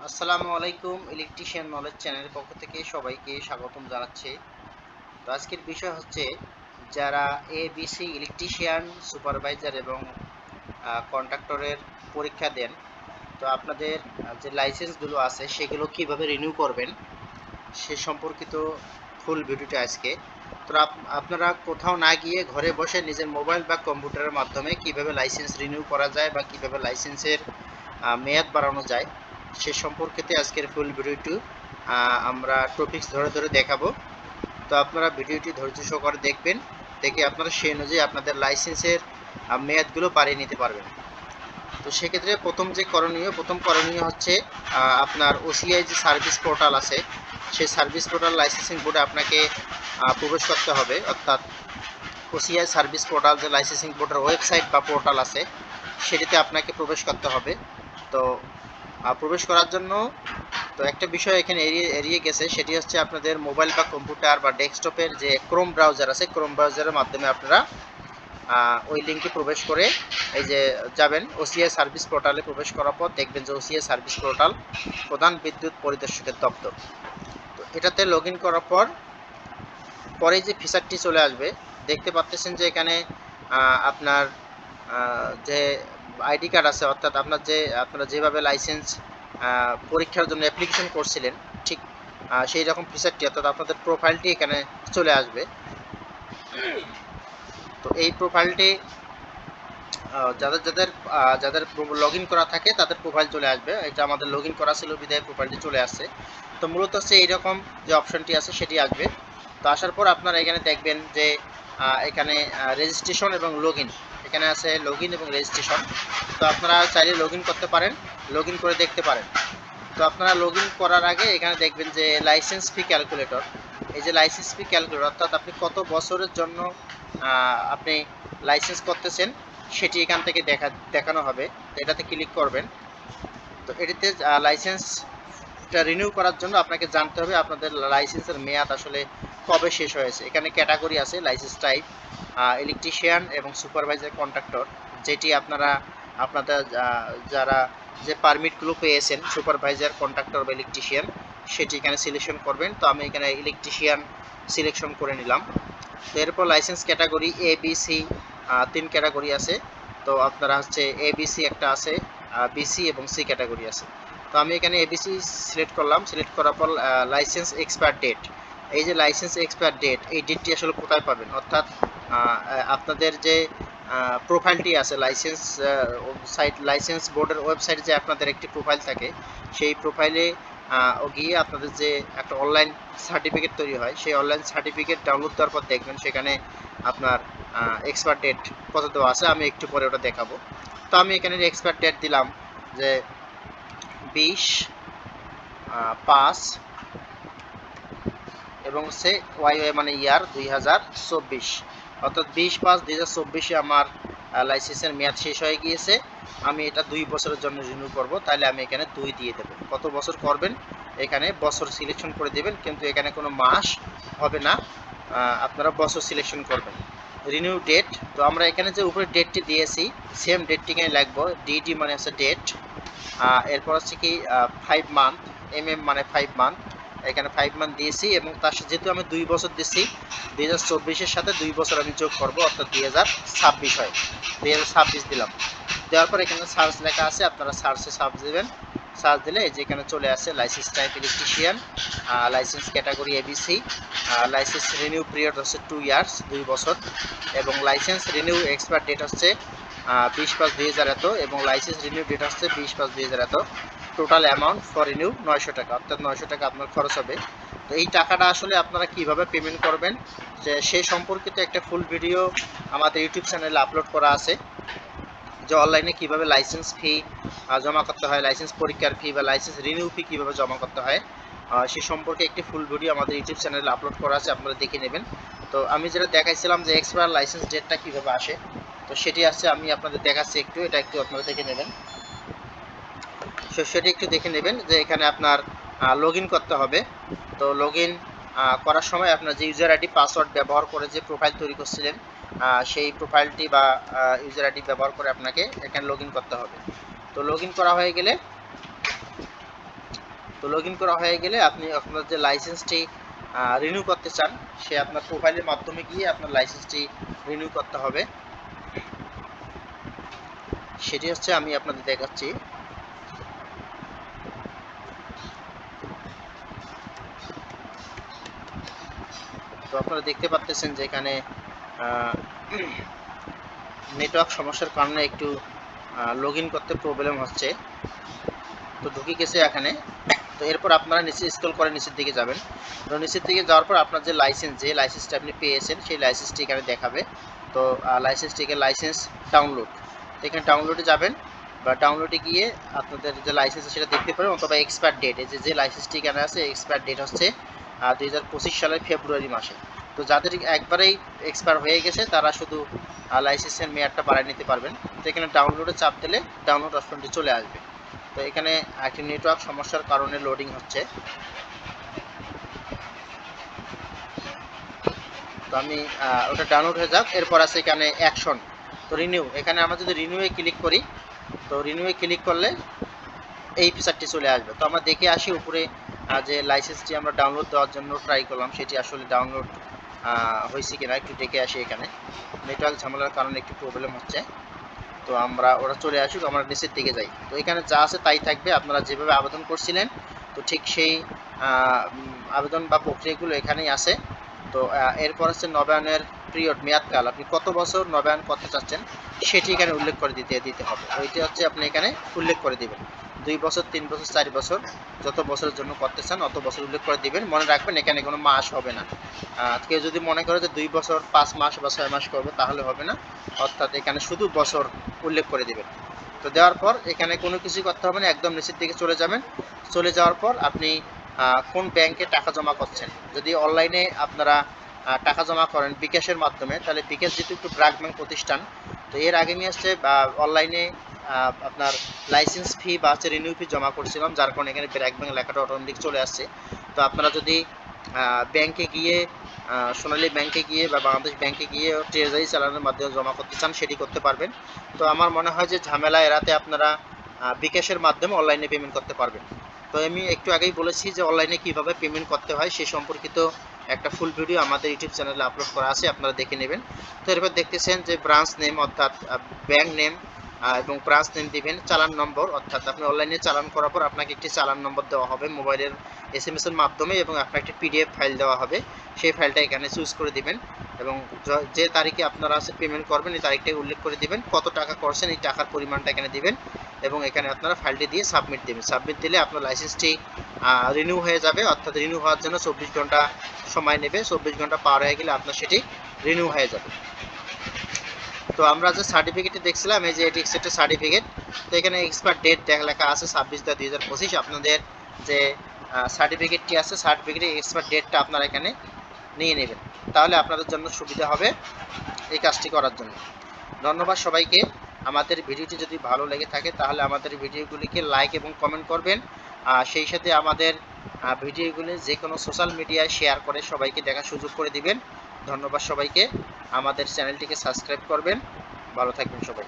আসসালামু আলাইকুম। Electrician knowledge চ্যানেলের পক্ষ থেকে সবাইকে স্বাগতম জানাচ্ছি। তো আজকের বিষয় হচ্ছে যারা এবিসি ইলেকট্রিশিয়ান, সুপারভাইজার এবং কন্ট্রাক্টরের পরীক্ষা দেন, তো আপনাদের যে লাইসেন্সগুলো আছে সেগুলো কিভাবে রিনিউ করবেন সে সম্পর্কিত ফুল ভিডিওটি আজকে। তো আপনারা কোথাও না গিয়ে ঘরে বসে নিজের মোবাইল বা কম্পিউটারের মাধ্যমে কিভাবে লাইসেন্স রিনিউ করা যায় বা কিভাবে লাইসেন্সের মেয়াদ বাড়ানো যায় সে সম্পর্কিত আজকের ফুল ভিডিওটি আমরা টপিকস ধরে ধরে দেখাবো। তো আপনারা ভিডিওটি ধৈর্য সহকারে দেখবেন, দেখে আপনারা সেই অনুযায়ী আপনাদের লাইসেন্সের মেয়াদগুলো বাড়িয়ে নিতে পারবেন। তো সেক্ষেত্রে প্রথম করণীয় হচ্ছে আপনার ওসিআই যে সার্ভিস পোর্টাল আছে সেই সার্ভিস পোর্টাল লাইসেন্সিং বোর্ডে আপনাকে প্রবেশ করতে হবে। অর্থাৎ ওসিআই সার্ভিস পোর্টাল যে লাইসেন্সিং বোর্ডের ওয়েবসাইট বা পোর্টাল আছে সেটিতে আপনাকে প্রবেশ করতে হবে। তো প্রবেশ করার জন্য একটা বিষয় এখানে এড়িয়ে গেছে, সেটি হচ্ছে আপনাদের মোবাইল বা কম্পিউটার বা ডেস্কটপের যে ক্রোম ব্রাউজার আছে, ক্রোম ব্রাউজারের মাধ্যমে আপনারা ওই লিঙ্কে প্রবেশ করে এই যে যাবেন ওসিআই সার্ভিস পোর্টালে। প্রবেশ করার পর দেখবেন যে ওসিআই সার্ভিস পোর্টাল প্রধান বিদ্যুৎ পরিদর্শকের দপ্তর। তো এটাতে লগ ইন করার পর পরে যে ফিচারটি চলে আসবে, দেখতে পাচ্ছেন যে এখানে আপনার যে আইডি কার্ড আছে, অর্থাৎ আপনারা যেভাবে লাইসেন্স পরীক্ষার জন্য অ্যাপ্লিকেশন করছিলেন ঠিক সেই রকম ফিচারটি, অর্থাৎ আপনাদের প্রোফাইলটি এখানে চলে আসবে। তো এই প্রোফাইলটি যাদের যাদের যাদের লগ ইন করা থাকে তাদের প্রোফাইল চলে আসবে। এটা আমাদের লগ ইন করা ছিল বিধায় প্রোফাইলটি চলে আসছে। তো মূলত হচ্ছে এইরকম যে অপশনটি আছে সেটি আসবে। তো আসার পর আপনারা এখানে দেখবেন যে এখানে রেজিস্ট্রেশন এবং লগ ইন, এখানে আছে লগ ইন এবং রেজিস্ট্রেশন। তো আপনারা চাইলে লগ ইন করতে পারেন, লগ ইন করে দেখতে পারেন। তো আপনারা লগ ইন করার আগে এখানে দেখবেন যে লাইসেন্স ফি ক্যালকুলেটর, এই যে লাইসেন্স ফি ক্যালকুলেটর অর্থাৎ আপনি কত বছরের জন্য আপনি লাইসেন্স করতেছেন সেটি এখান থেকে দেখানো হবে। তো এটাতে ক্লিক করবেন। তো এটিতে লাইসেন্সটা রিনিউ করার জন্য আপনাকে জানতে হবে আপনাদের লাইসেন্সের মেয়াদ আসলে কবে শেষ হয়েছে। এখানে ক্যাটাগরি আছে লাইসেন্স টাইপ, ইলেকট্রিশিয়ান এবং সুপারভাইজার কন্ট্রাক্টর, যেটি আপনাদের যারা যে পারমিটগুলো পেয়েছেন সুপারভাইজার কন্ট্রাক্টর বা ইলেকট্রিশিয়ান সেটি এখানে সিলেকশন করবেন। তো আমি এখানে ইলেকট্রিশিয়ান সিলেকশন করে নিলাম। তো এরপর licence category A B C, 3 category আছে। তো আপনারা হচ্ছে এ বি সি একটা আছে, বিসি এবং সি ক্যাটাগরি আছে। তো আমি এখানে এবিসি সিলেক্ট করলাম। সিলেক্ট করার পর লাইসেন্স এক্সপায়ার ডেট, এই যে লাইসেন্স এক্সপায়ার ডেট, এই ডেটটি আসলে কোথায় পাবেন, অর্থাৎ আপনাদের যে প্রোফাইলটি আছে লাইসেন্স বোর্ডের ওয়েবসাইটে যে আপনাদের একটি প্রোফাইল থাকে, সেই প্রোফাইলে গিয়ে আপনাদের যে একটা অনলাইন সার্টিফিকেট তৈরি হয়, সেই অনলাইন সার্টিফিকেট ডাউনলোড দেওয়ার পর দেখবেন সেখানে আপনার এক্সপায়ার ডেট কত দেওয়া আছে। আমি একটু পরে ওটা দেখাবো। তো আমি এখানে এক্সপায়ার ডেট দিলাম যে 20/5 এবং হচ্ছে ওয়াই মানে ইয়ার 2024, অর্থাৎ 20/5/2024 আমার লাইসেন্সের মেয়াদ শেষ হয়ে গিয়েছে। আমি এটা 2 বছরের জন্য রিনিউ করব, তাহলে আমি এখানে 2 দিয়ে দেবো। কত বছর করবেন এখানে বছর সিলেকশন করে দেবেন, কিন্তু এখানে কোনো মাস হবে না, আপনারা বছর সিলেকশন করবেন। রিনিউ ডেট, তো আমরা এখানে যে উপরে ডেটটি দিয়েছি সেম ডেটটি এখানে লিখবো। ডিডি মানে হচ্ছে ডেট, এরপর হচ্ছে কি 5 মান্থ, মানে 5 মান্থ, এখানে 5 মান্থ দিয়েছি এবং তার সাথে যেহেতু আমি 2 বছর দিচ্ছি 2024-এর সাথে 2 বছর আমি যোগ করব, অর্থাৎ 2026 হয়। 2026 দিলাম। দেওয়ার পর এখানে সার্চ লেখা আছে, আপনারা সার্চে সার্চ দেবেন। সার্চ দিলে এই যে এখানে চলে আসে licence type electrician, licence category ABC, licence renew period হচ্ছে 2 ইয়ার্স, 2 বছর, এবং লাইসেন্স রিনিউ এক্সপায়ার ডেট হচ্ছে 20/5/2000 এত, এবং লাইসেন্স রিনিউ ডেট হচ্ছে 20/5/2000 এত। টোটাল অ্যামাউন্ট ফর রিনিউ 900 টাকা, অর্থাৎ 900 টাকা আপনার খরচ হবে। তো এই টাকাটা আসলে আপনারা কিভাবে পেমেন্ট করবেন যে সেই সম্পর্কিত একটা ফুল ভিডিও আমাদের ইউটিউব চ্যানেলে আপলোড করা আছে, যে অনলাইনে কীভাবে লাইসেন্স ফি জমা করতে হয়, লাইসেন্স পরীক্ষার ফি বা লাইসেন্স রিনিউ ফি কীভাবে জমা করতে হয়, সে সম্পর্কে একটি ফুল ভিডিও আমাদের ইউটিউব চ্যানেলে আপলোড করা আছে, আপনারা দেখে নেবেন। তো আমি যেটা দেখাইছিলাম যে এক্সপায়ার লাইসেন্স ডেটটা কীভাবে আসে, তো সেটি আসছে, আমি আপনাদের দেখাচ্ছি একটু, এটা একটু আপনারা দেখে নেবেন। সেটি একটু দেখে নেবেন যে এখানে আপনার লগ ইন করতে হবে। তো লগ ইন করার সময় আপনার যে ইউজার আইডি পাসওয়ার্ড ব্যবহার করে যে প্রোফাইল তৈরি করছিলেন সেই প্রোফাইলটি বা ইউজার আইডি ব্যবহার করে আপনাকে এখানে লগ ইন করতে হবে। তো লগ ইন করা হয়ে গেলে তো লগ ইন করা হয়ে গেলে আপনি আপনার যে লাইসেন্সটি রিনিউ করতে চান, সে আপনার প্রোফাইলের মাধ্যমে গিয়ে আপনার লাইসেন্সটি রিনিউ করতে হবে। সেটি হচ্ছে আমি আপনাদের দেখাচ্ছি। তো আপনারা দেখতে পাচ্ছেন যে এখানে নেটওয়ার্ক সমস্যার কারণে একটু লগ ইন করতে প্রবলেম হচ্ছে। তো ঢুকে গেছে এখানে। তো এরপর আপনারা নিচে স্ক্রল করে নিচের দিকে যাবেন। তো নিচের দিকে যাওয়ার পর আপনার যে লাইসেন্সটা আপনি পেয়েছেন সেই লাইসেন্সটি এখানে দেখাবে। তো লাইসেন্স ডাউনলোড, তো এখানে ডাউনলোডে যাবেন, বা ডাউনলোডে গিয়ে আপনাদের যে লাইসেন্স সেটা দেখতে পারেন, অথবা এক্সপায়ার ডেট, এই যে লাইসেন্সটি এখানে আছে এক্সপায়ার ডেট হচ্ছে 2025 সালের ফেব্রুয়ারি মাসে। তো যাদের একবারেই এক্সপায়ার হয়ে গেছে তারা শুধু লাইসেন্সের মেয়াদটা বাড়িয়ে নিতে পারবেন। তো এখানে ডাউনলোডে চাপ দিলে ডাউনলোড অপশনটি চলে আসবে। তো এখানে একটি নেটওয়ার্ক সমস্যার কারণে লোডিং হচ্ছে। তো আমি ওটা ডাউনলোড হয়ে যাক। এরপর আছে এখানে অ্যাকশন, তো রিনিউ। এখানে আমরা যদি রিনিউয়ে ক্লিক করি, তো রিনিউয়ে ক্লিক করলে এই ফিচারটি চলে আসবে। তো আমরা দেখে আসি উপরে যে লাইসেন্সটি আমরা ডাউনলোড দেওয়ার জন্য ট্রাই করলাম সেটি আসলে ডাউনলোড হয়েছে কিনা একটু দেখে আসি। এখানে নেটওয়ার্ক ঝামেলার কারণে একটু প্রবলেম হচ্ছে। তো আমরা ওরা চলে আসুক, আমরা নিচের দিকে যাই। তো এখানে যা আছে তাই থাকবে, আপনারা যেভাবে আবেদন করছিলেন তো ঠিক সেই আবেদন বা প্রক্রিয়াগুলো এখানেই আছে। তো এরপর হচ্ছে নবায়নের পিরিয়ড, মেয়াদকাল, আপনি কত বছর নবায়ন করতে চাচ্ছেন সেটি এখানে উল্লেখ করে দিতে হবে। ওইটি হচ্ছে আপনি এখানে উল্লেখ করে দিবেন, 2 বছর, 3 বছর, 4 বছর, যত বছরের জন্য করতে চান অত বছর উল্লেখ করে দিবেন। মনে রাখবেন এখানে কোনো মাস হবে না। কেউ যদি মনে করে যে 2 বছর 5 মাস বা 6 মাস করবো তাহলে হবে না, অর্থাৎ এখানে শুধু বছর উল্লেখ করে দিবেন। তো দেওয়ার পর এখানে কোনো কিছুই করতে হবে না, একদম নিচের দিকে চলে যাবেন। চলে যাওয়ার পর আপনি কোন ব্যাংকে টাকা জমা করছেন, যদি অনলাইনে আপনারা টাকা জমা করেন বিকাশের মাধ্যমে, তাহলে বিকাশ যেহেতু একটু ব্র্যাক ব্যাংক প্রতিষ্ঠান, তো এর আগে আমি আসছে অনলাইনে আপনার লাইসেন্স ফি বা হচ্ছে রিনিউ ফি জমা করছিলাম, যার কারণে এখানে ব্র্যাক ব্যাংক লেখাটা অটোমেটিক চলে আসছে। তো আপনারা যদি ব্যাংকে গিয়ে সোনালী ব্যাংকে গিয়ে বা বাংলাদেশ ব্যাংকে গিয়ে ট্রেজারি চালানোর মাধ্যমে জমা করতে চান সেটি করতে পারবেন। তো আমার মনে হয় যে ঝামেলা এড়াতে আপনারা বিকাশের মাধ্যমে অনলাইনে পেমেন্ট করতে পারবেন। তো আমি একটু আগেই বলেছি যে অনলাইনে কিভাবে পেমেন্ট করতে হয় সে সম্পর্কিত একটা ফুল ভিডিও আমাদের ইউটিউব চ্যানেলে আপলোড করা আছে, আপনারা দেখে নেবেন। তো এরপর দেখতেছেন যে ব্রাঞ্চ নেম অর্থাৎ ব্যাংক নেম এবং ব্রাঞ্চ নেম দিবেন, চালান নম্বর অর্থাৎ আপনি অনলাইনে চালান করার পর আপনাকে একটি চালান নম্বর দেওয়া হবে মোবাইলের SMS এর মাধ্যমে, এবং আপনার একটি PDF ফাইল দেওয়া হবে, সেই ফাইলটা এখানে চুজ করে দিবেন, এবং যে তারিখে আপনারা পেমেন্ট করবেন এই তারিখটা উল্লেখ করে দিবেন, কত টাকা করছেন এই টাকার পরিমাণটা এখানে দিবেন, এবং এখানে আপনারা ফাইলটি দিয়ে সাবমিট দেবেন। সাবমিট দিলে আপনার লাইসেন্সটি রিনিউ হয়ে যাবে, অর্থাৎ রিনিউ হওয়ার জন্য 24 ঘন্টা সময় নেবে। 24 ঘন্টা পার হয়ে গেলে আপনার সেটি রিনিউ হয়ে যাবে। তো আমরা যে সার্টিফিকেটটি দেখছিলাম, এই যে এটি একটা সার্টিফিকেট, তো এখানে এক্সপায়ার ডেট লেখা আছে 26/10/2025। আপনাদের যে সার্টিফিকেটটি আছে সার্টিফিকেটের এক্সপায়ার ডেটটা আপনারা এখানে নিয়ে নেবেন, তাহলে আপনাদের জন্য সুবিধা হবে এই কাজটি করার জন্য। ধন্যবাদ সবাইকে। আমাদের ভিডিওটি যদি ভালো লেগে থাকে তাহলে আমাদের ভিডিওগুলিকে লাইক এবং কমেন্ট করবেন, সেই সাথে আমাদের ভিডিওগুলি যে কোনো সোশ্যাল মিডিয়ায় শেয়ার করে সবাইকে দেখার সুযোগ করে দিবেন। ধন্যবাদ সবাইকে। আমাদের চ্যানেলটিকে সাবস্ক্রাইব করবেন। ভালো থাকবেন সবাই।